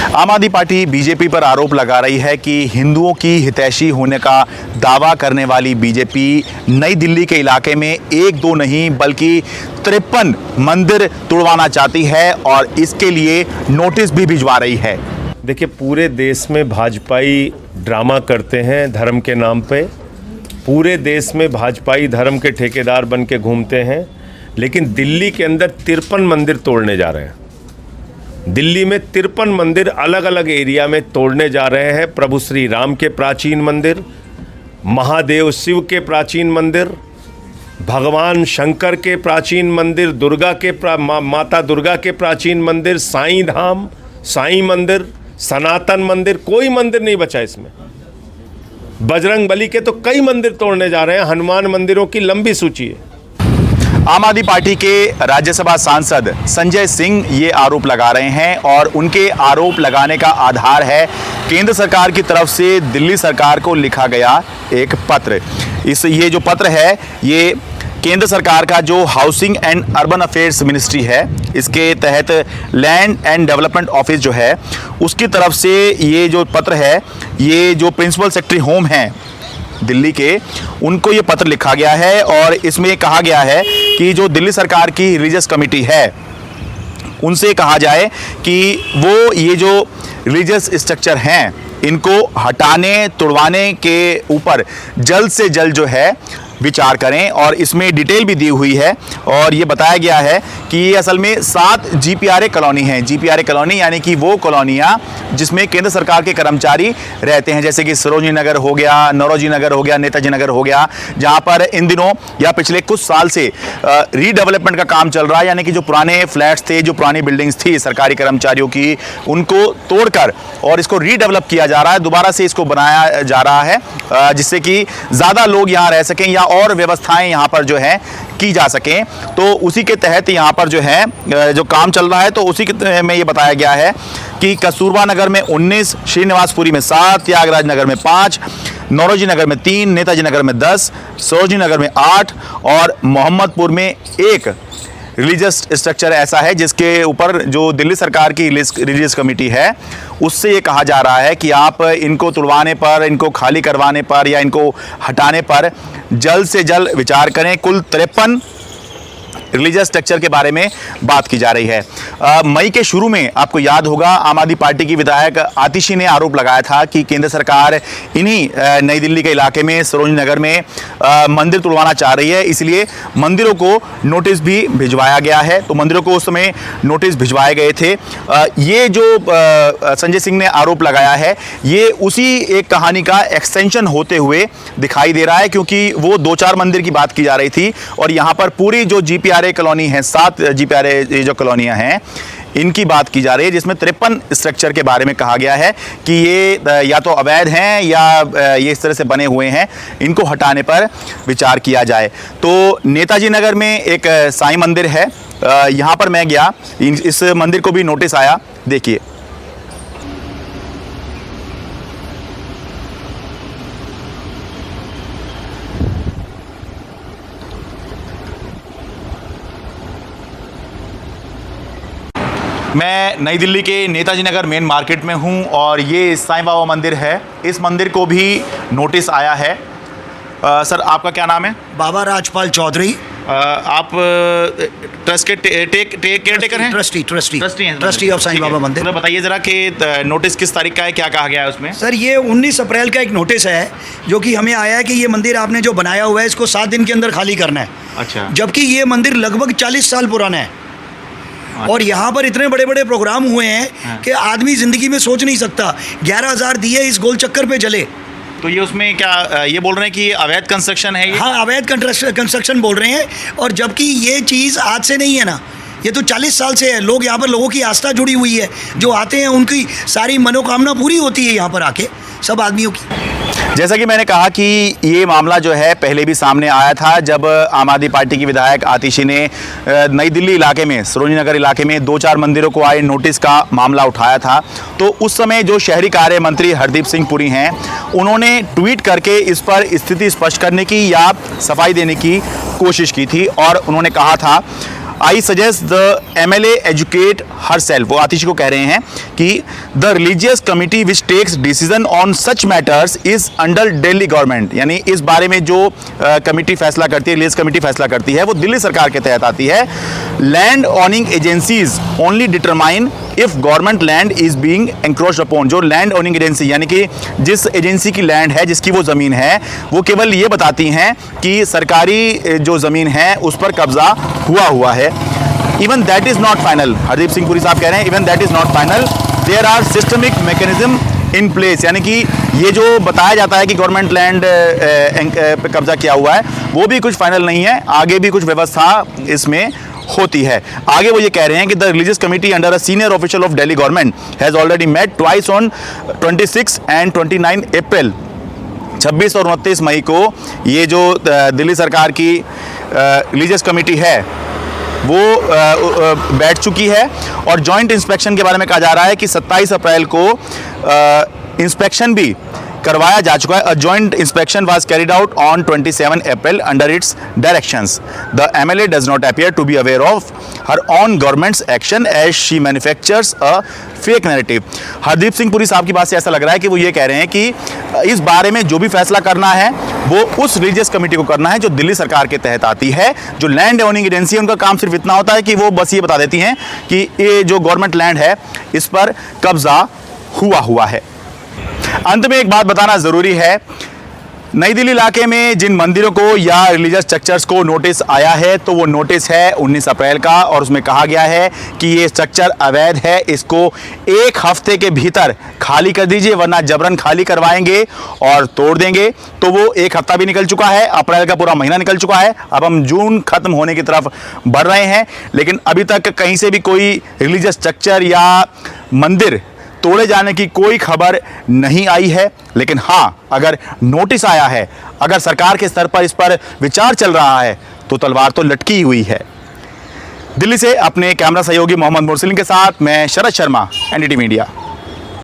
आम आदमी party BJP पर आरोप लगा रही है कि हिंदुओं की हितैषी होने का दावा करने वाली बीजेपी नई दिल्ली के इलाके में एक दो नहीं बल्कि 53 मंदिर तुड़वाना चाहती है और इसके लिए नोटिस भी भिजवा रही है। देखिए, पूरे देश में भाजपाई ड्रामा करते हैं धर्म के नाम पे। पूरे देश में भाजपाई धर्म के ठेकेदार बन के घूमते हैं, लेकिन दिल्ली के अंदर 53 मंदिर तोड़ने जा रहे हैं। दिल्ली में 53 मंदिर अलग अलग एरिया में तोड़ने जा रहे हैं। प्रभु श्री राम के प्राचीन मंदिर, महादेव शिव के प्राचीन मंदिर, भगवान शंकर के प्राचीन मंदिर, माता दुर्गा के प्राचीन मंदिर, साईं धाम, साईं मंदिर, सनातन मंदिर, कोई मंदिर नहीं बचा इसमें। बजरंग बली के तो कई मंदिर तोड़ने जा रहे हैं। हनुमान मंदिरों की लंबी सूची है। आम आदमी पार्टी के राज्यसभा सांसद संजय सिंह ये आरोप लगा रहे हैं और उनके आरोप लगाने का आधार है केंद्र सरकार की तरफ से दिल्ली सरकार को लिखा गया एक पत्र। ये जो पत्र है ये केंद्र सरकार का जो housing and urban affairs ministry है, इसके तहत लैंड एंड डेवलपमेंट ऑफिस जो है उसकी तरफ से ये जो पत्र है, ये जो प्रिंसिपल सेक्रेटरी होम है दिल्ली के, उनको ये पत्र लिखा गया है और इसमें कहा गया है कि जो दिल्ली सरकार की रिलीजियस कमेटी है उनसे कहा जाए कि वो ये जो रिलीजियस स्ट्रक्चर हैं इनको हटाने तुड़वाने के ऊपर जल्द से जल्द जो है विचार करें। और इसमें डिटेल भी दी हुई है और ये बताया गया है कि ये असल में 7 GPRA कॉलोनी हैं। GPRA कॉलोनी यानी कि वो कॉलोनियाँ जिसमें केंद्र सरकार के कर्मचारी रहते हैं, जैसे कि सरोजनी नगर हो गया, नौरोजी नगर हो गया, नेताजी नगर हो गया, जहाँ पर इन दिनों या पिछले कुछ साल से रीडेवलपमेंट का काम चल रहा है। यानी कि जो पुराने फ्लैट्स थे, जो पुरानी बिल्डिंग्स थी सरकारी कर्मचारियों की, उनको तोड़कर और इसको रीडेवलप किया जा रहा है, दोबारा से इसको बनाया जा रहा है जिससे कि ज़्यादा लोग यहाँ रह सकें या और व्यवस्थाएं यहाँ पर जो है की जा सकें। तो उसी के तहत यहाँ पर जो है जो काम चल रहा है, तो उसी में ये बताया गया है कि कस्तूरबा नगर में 19, श्रीनिवासपुरी में 7, त्यागराज नगर में 5, नौरोजी नगर में 3, नेताजी नगर में 10, सरोजनी नगर में 8 और मोहम्मदपुर में 1 रिलीजियस स्ट्रक्चर ऐसा है जिसके ऊपर जो दिल्ली सरकार की रिलीजियस कमेटी है उससे ये कहा जा रहा है कि आप इनको तुड़वाने पर, इनको खाली करवाने पर या इनको हटाने पर जल्द से जल्द विचार करें। कुल 53 रिलीजियस स्ट्रक्चर के बारे में बात की जा रही है। मई के शुरू में आपको याद होगा आम आदमी पार्टी की विधायक आतिशी ने आरोप लगाया था कि केंद्र सरकार इन्हीं नई दिल्ली के इलाके में सरोजनी नगर में मंदिर तुड़वाना चाह रही है, इसलिए मंदिरों को नोटिस भी भिजवाया गया है। तो मंदिरों को उस समय नोटिस भिजवाए गए थे। ये जो संजय सिंह ने आरोप लगाया है ये उसी एक कहानी का एक्सटेंशन होते हुए दिखाई दे रहा है, क्योंकि वो 2-4 मंदिर की बात की जा रही थी और यहाँ पर पूरी जो GPRA कॉलोनी है, 7 GPRA जो कॉलोनियां हैं इनकी बात की जा रही है, जिसमें 53 स्ट्रक्चर के बारे में कहा गया है कि ये या तो अवैध हैं या ये इस तरह से बने हुए हैं, इनको हटाने पर विचार किया जाए। तो नेताजी नगर में एक साईं मंदिर है, यहाँ पर मैं गया, इस मंदिर को भी नोटिस आया। देखिए, मैं नई दिल्ली के नेताजी नगर मेन मार्केट में हूं और ये साईं बाबा मंदिर है। इस मंदिर को भी नोटिस आया है। सर, आपका क्या नाम है? बाबा राजपाल चौधरी। आप ट्रस्ट के केयर टेकर हैं? ट्रस्टी ऑफ साईं बाबा मंदिर। बताइए ज़रा कि नोटिस किस तारीख का है, क्या कहा गया है उसमें? सर, ये 19 अप्रैल का एक नोटिस है जो कि हमें आया है कि ये मंदिर आपने जो बनाया हुआ है इसको 7 दिन के अंदर खाली करना है। अच्छा। जबकि ये मंदिर लगभग 40 साल पुराना है और यहाँ पर इतने बड़े बड़े प्रोग्राम हुए हैं कि आदमी ज़िंदगी में सोच नहीं सकता। 11,000 दिए इस गोल चक्कर पे जले। तो ये उसमें क्या ये बोल रहे हैं कि अवैध कंस्ट्रक्शन है ये? हाँ, अवैध कंस्ट्रक्शन बोल रहे हैं। और जबकि ये चीज़ आज से नहीं है ना, ये तो 40 साल से है। लोग यहाँ पर, लोगों की आस्था जुड़ी हुई है, जो आते हैं उनकी सारी मनोकामना पूरी होती है यहाँ पर आके, सब आदमियों की। जैसा कि मैंने कहा कि ये मामला जो है पहले भी सामने आया था, जब आम आदमी पार्टी की विधायक आतिशी ने नई दिल्ली इलाके में, सरोजनी नगर इलाके में 2-4 मंदिरों को आए नोटिस का मामला उठाया था। तो उस समय जो शहरी कार्य मंत्री हरदीप सिंह पुरी हैं, उन्होंने ट्वीट करके इस पर स्थिति स्पष्ट करने की या सफाई देने की कोशिश की थी और उन्होंने कहा था I suggest the MLA educate herself. वो आतिशी को कह रहे हैं कि the religious committee which takes decision on such matters is under Delhi government, यानी इस बारे में जो कमिटी फैसला करती है, रिलीजियस कमिटी फैसला करती है, वो दिल्ली सरकार के तहत आती है। Land owning agencies only determine if government land is being encroached upon. जो लैंड ओनिंग एजेंसी यानी कि जिस एजेंसी की लैंड है, जिसकी वो ज़मीन है, वो केवल ये बताती हैं कि सरकारी जो ज़मीन है उस पर कब्जा हुआ है। Even that is not final. Hardeep Singh Puri साहब कह रहे हैं even that is not final, there are systemic mechanism in place, यानी कि ये जो बताया जाता है कि गवर्नमेंट लैंड पे कब्जा किया हुआ है, वो भी कुछ फाइनल नहीं है, आगे भी कुछ व्यवस्था इसमें होती है। आगे वो ये कह रहे हैं कि the religious committee under a senior official of Delhi government has already met twice on 26 and 29 April. 26 और 29 मई को ये जो दिल्ली सरकार की रिलीजियस कमिटी है वो बैठ चुकी है, और जॉइंट इंस्पेक्शन के बारे में कहा जा रहा है कि 27 अप्रैल को इंस्पेक्शन भी करवाया जा चुका है। A joint inspection was carried out on 27 April under its directions. The MLA does not appear to be aware of her own government's action as she manufactures a fake narrative. Hardeep Singh Puri साहब की बात से ऐसा लग रहा है कि वो ये कह रहे हैं कि इस बारे में जो भी फैसला करना है वो उस रिलीजियस कमेटी को करना है जो दिल्ली सरकार के तहत आती है। जो लैंड ओनिंग एजेंसी है उनका काम सिर्फ इतना होता है कि वो बस ये बता देती हैं कि ये जो गवर्नमेंट लैंड है इस पर कब्जा हुआ है। अंत में एक बात बताना ज़रूरी है, नई दिल्ली इलाके में जिन मंदिरों को या रिलीजियस स्ट्रक्चर्स को नोटिस आया है तो वो नोटिस है 19 अप्रैल का, और उसमें कहा गया है कि ये स्ट्रक्चर अवैध है, इसको 1 हफ्ते के भीतर खाली कर दीजिए वरना जबरन खाली करवाएंगे और तोड़ देंगे। तो वो 1 हफ्ता भी निकल चुका है, अप्रैल का पूरा महीना निकल चुका है, अब हम जून खत्म होने की तरफ बढ़ रहे हैं, लेकिन अभी तक कहीं से भी कोई रिलीजियस स्ट्रक्चर या मंदिर तोड़े जाने की कोई खबर नहीं आई है। लेकिन हाँ, अगर नोटिस आया है, अगर सरकार के स्तर पर इस पर विचार चल रहा है तो तलवार तो लटकी हुई है। दिल्ली से अपने कैमरा सहयोगी मोहम्मद मुरसलिन के साथ मैं शरद शर्मा, NDTV मीडिया।